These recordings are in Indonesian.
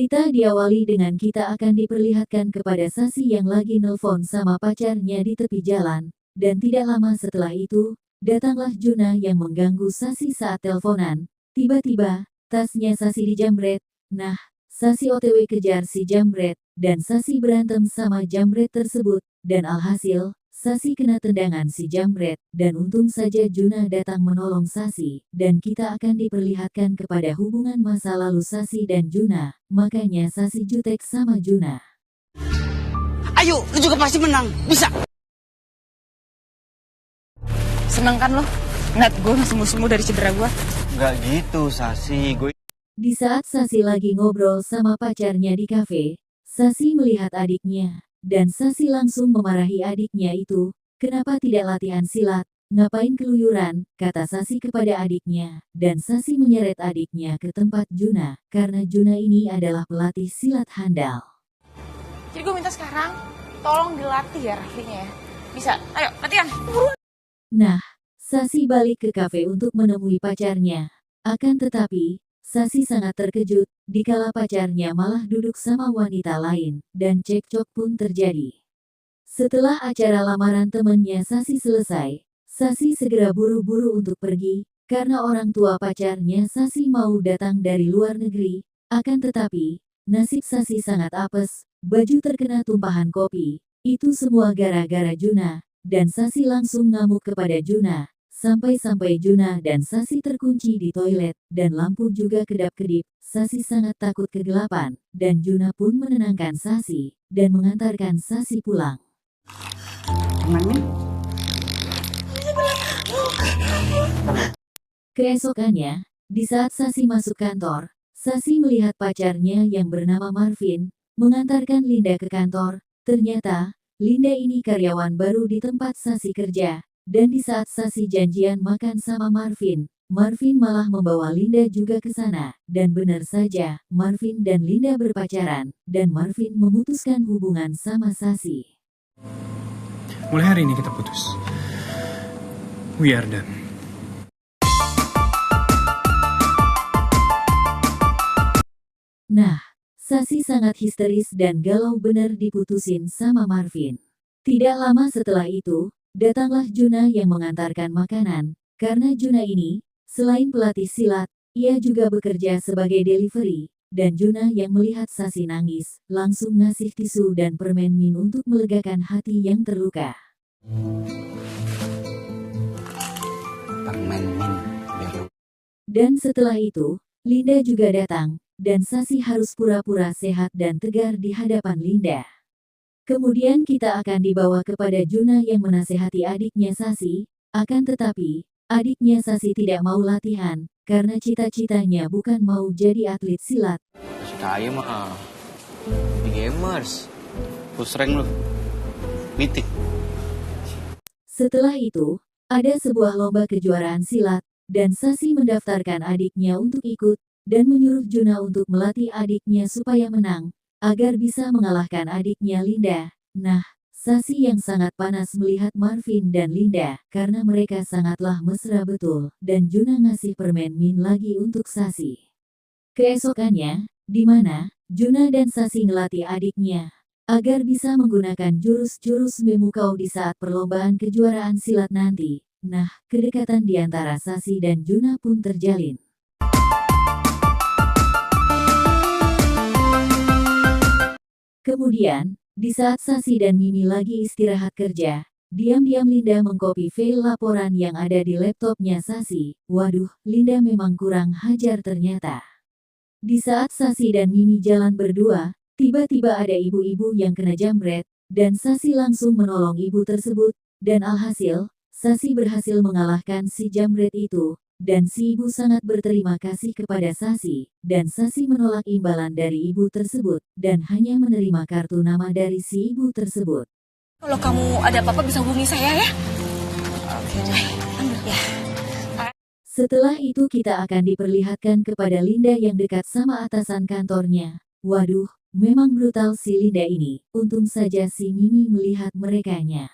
Cerita diawali dengan kita akan diperlihatkan kepada Sasi yang lagi nelpon sama pacarnya di tepi jalan, dan tidak lama setelah itu, datanglah Juna yang mengganggu Sasi saat teleponan. Tiba-tiba, tasnya Sasi dijamret. Nah, Sasi OTW kejar si jamret, dan Sasi berantem sama jamret tersebut, dan alhasil, Sasi kena tendangan si jamret, dan untung saja Juna datang menolong Sasi, dan kita akan diperlihatkan kepada hubungan masa lalu Sasi dan Juna, makanya Sasi jutek sama Juna. Ayo, lu juga pasti menang, bisa. Seneng kan lo? Ngeliat gue sembuh-sembuh dari cedera gue? Nggak gitu, Sasi. Di saat Sasi lagi ngobrol sama pacarnya di kafe, Sasi melihat adiknya, dan Sasi langsung memarahi adiknya itu. Kenapa tidak latihan silat? Ngapain keluyuran? Kata Sasi kepada adiknya, dan Sasi menyeret adiknya ke tempat Juna, karena Juna ini adalah pelatih silat handal. Jadi gue minta sekarang, tolong dilatih ya Raffinya ya. Bisa, ayo latihan. Nah, Sasi balik ke kafe untuk menemui pacarnya. Akan tetapi, Sasi sangat terkejut, dikala pacarnya malah duduk sama wanita lain, dan cekcok pun terjadi. Setelah acara lamaran temannya Sasi selesai, Sasi segera buru-buru untuk pergi, karena orang tua pacarnya Sasi mau datang dari luar negeri. Akan tetapi, nasib Sasi sangat apes, baju terkena tumpahan kopi, itu semua gara-gara Juna, dan Sasi langsung ngamuk kepada Juna. Sampai-sampai Juna dan Sasi terkunci di toilet, dan lampu juga kedap-kedip. Sasi sangat takut kegelapan, dan Juna pun menenangkan Sasi, dan mengantarkan Sasi pulang. Keesokannya, di saat Sasi masuk kantor, Sasi melihat pacarnya yang bernama Marvin, mengantarkan Linda ke kantor. Ternyata, Linda ini karyawan baru di tempat Sasi kerja. Dan di saat Sasi janjian makan sama Marvin, Marvin malah membawa Linda juga ke sana. Dan benar saja, Marvin dan Linda berpacaran, dan Marvin memutuskan hubungan sama Sasi. Mulai hari ini kita putus. We are done. Nah, Sasi sangat histeris dan galau benar diputusin sama Marvin. Tidak lama setelah itu, datanglah Juna yang mengantarkan makanan, karena Juna ini, selain pelatih silat, ia juga bekerja sebagai delivery, dan Juna yang melihat Sasi nangis, langsung ngasih tisu dan permen min untuk melegakan hati yang terluka. Permen min, biar lu. Dan setelah itu, Linda juga datang, dan Sasi harus pura-pura sehat dan tegar di hadapan Linda. Kemudian kita akan dibawa kepada Juna yang menasehati adiknya Sasi, akan tetapi, adiknya Sasi tidak mau latihan, karena cita-citanya bukan mau jadi atlet silat. Saya mah di gamers. Push rank lu. Mitik. Setelah itu, ada sebuah lomba kejuaraan silat, dan Sasi mendaftarkan adiknya untuk ikut, dan menyuruh Juna untuk melatih adiknya supaya menang, agar bisa mengalahkan adiknya Linda. Nah, Sasi yang sangat panas melihat Marvin dan Linda, karena mereka sangatlah mesra betul, dan Juna ngasih permen min lagi untuk Sasi. Keesokannya, di mana Juna dan Sasi ngelatih adiknya, agar bisa menggunakan jurus-jurus memukau di saat perlombaan kejuaraan silat nanti. Nah, kedekatan di antara Sasi dan Juna pun terjalin. Kemudian, di saat Sasi dan Mimi lagi istirahat kerja, diam-diam Linda mengcopy file laporan yang ada di laptopnya Sasi. Waduh, Linda memang kurang hajar ternyata. Di saat Sasi dan Mimi jalan berdua, tiba-tiba ada ibu-ibu yang kena jamret, dan Sasi langsung menolong ibu tersebut, dan alhasil, Sasi berhasil mengalahkan si jamret itu. Dan si ibu sangat berterima kasih kepada Sasi, dan Sasi menolak imbalan dari ibu tersebut, dan hanya menerima kartu nama dari si ibu tersebut. Kalau kamu ada apa-apa bisa hubungi saya ya. Oke. Ambil ya. Setelah itu kita akan diperlihatkan kepada Linda yang dekat sama atasan kantornya. Waduh, memang brutal si Linda ini, untung saja si Mimi melihat merekanya.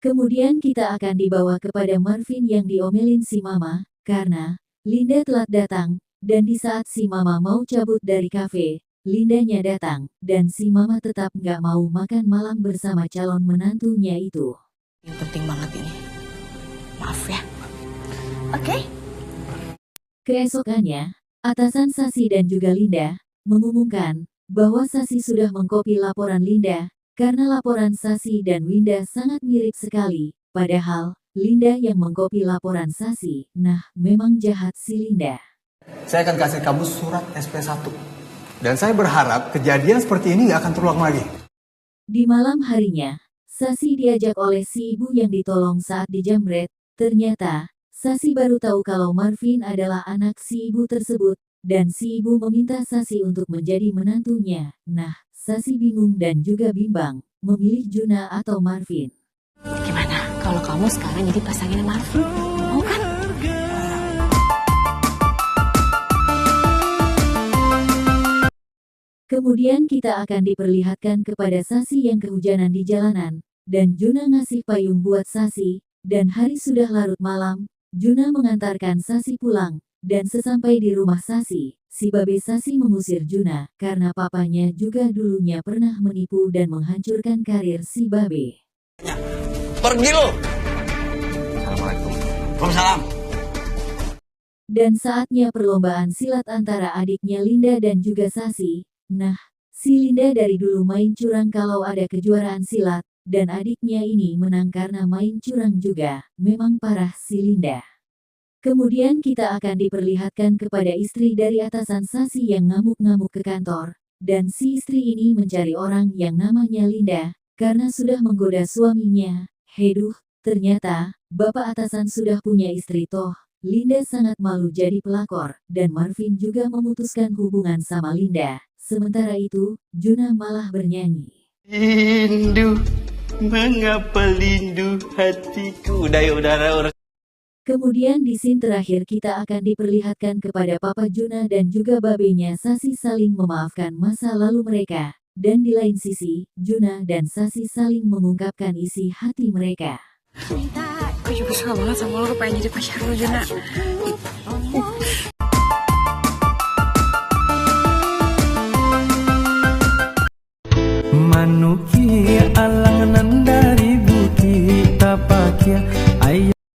Kemudian kita akan dibawa kepada Marvin yang diomelin si Mama, karena Linda telat datang, dan di saat si Mama mau cabut dari kafe, Lindanya datang, dan si mama tetap nggak mau makan malam bersama calon menantunya itu. Yang penting banget ini. Maaf ya. Oke? Keesokannya, atasan Sasi dan juga Linda mengumumkan bahwa Sasi sudah mengkopi laporan Linda, karena laporan Sasi dan Winda sangat mirip sekali, padahal Linda yang mengkopi laporan Sasi. Nah, memang jahat si Linda. Saya akan kasih kamu surat SP1. Dan saya berharap kejadian seperti ini nggak akan terulang lagi. Di malam harinya, Sasi diajak oleh si ibu yang ditolong saat dijamret. Ternyata, Sasi baru tahu kalau Marvin adalah anak si ibu tersebut, dan si ibu meminta Sasi untuk menjadi menantunya. Nah, Sasi bingung dan juga bimbang, memilih Juna atau Marvin. Gimana kalau kamu sekarang jadi pasangannya Marvin? Mau kan? Kemudian kita akan diperlihatkan kepada Sasi yang kehujanan di jalanan, dan Juna ngasih payung buat Sasi, dan hari sudah larut malam, Juna mengantarkan Sasi pulang, dan sesampai di rumah Sasi, si babe Sasi mengusir Juna, karena papanya juga dulunya pernah menipu dan menghancurkan karir si babe. Pergi lo. Assalamualaikum. Waalaikumsalam. Dan saatnya perlombaan silat antara adiknya Linda dan juga Sasi. Nah, si Linda dari dulu main curang kalau ada kejuaraan silat, dan adiknya ini menang karena main curang juga. Memang parah si Linda. Kemudian kita akan diperlihatkan kepada istri dari atasan Sasi yang ngamuk-ngamuk ke kantor, dan si istri ini mencari orang yang namanya Linda, karena sudah menggoda suaminya. Heduh, ternyata, bapak atasan sudah punya istri toh. Linda sangat malu jadi pelakor, dan Marvin juga memutuskan hubungan sama Linda. Sementara itu, Juna malah bernyanyi. Lindu, mengapa lindu hatiku? Udah. Kemudian di scene terakhir kita akan diperlihatkan kepada Papa Juna dan juga babenya Sasi saling memaafkan masa lalu mereka. Dan di lain sisi, Juna dan Sasi saling mengungkapkan isi hati mereka. Gue juga suka banget sama lo, pengen jadi pacar lo, Juna.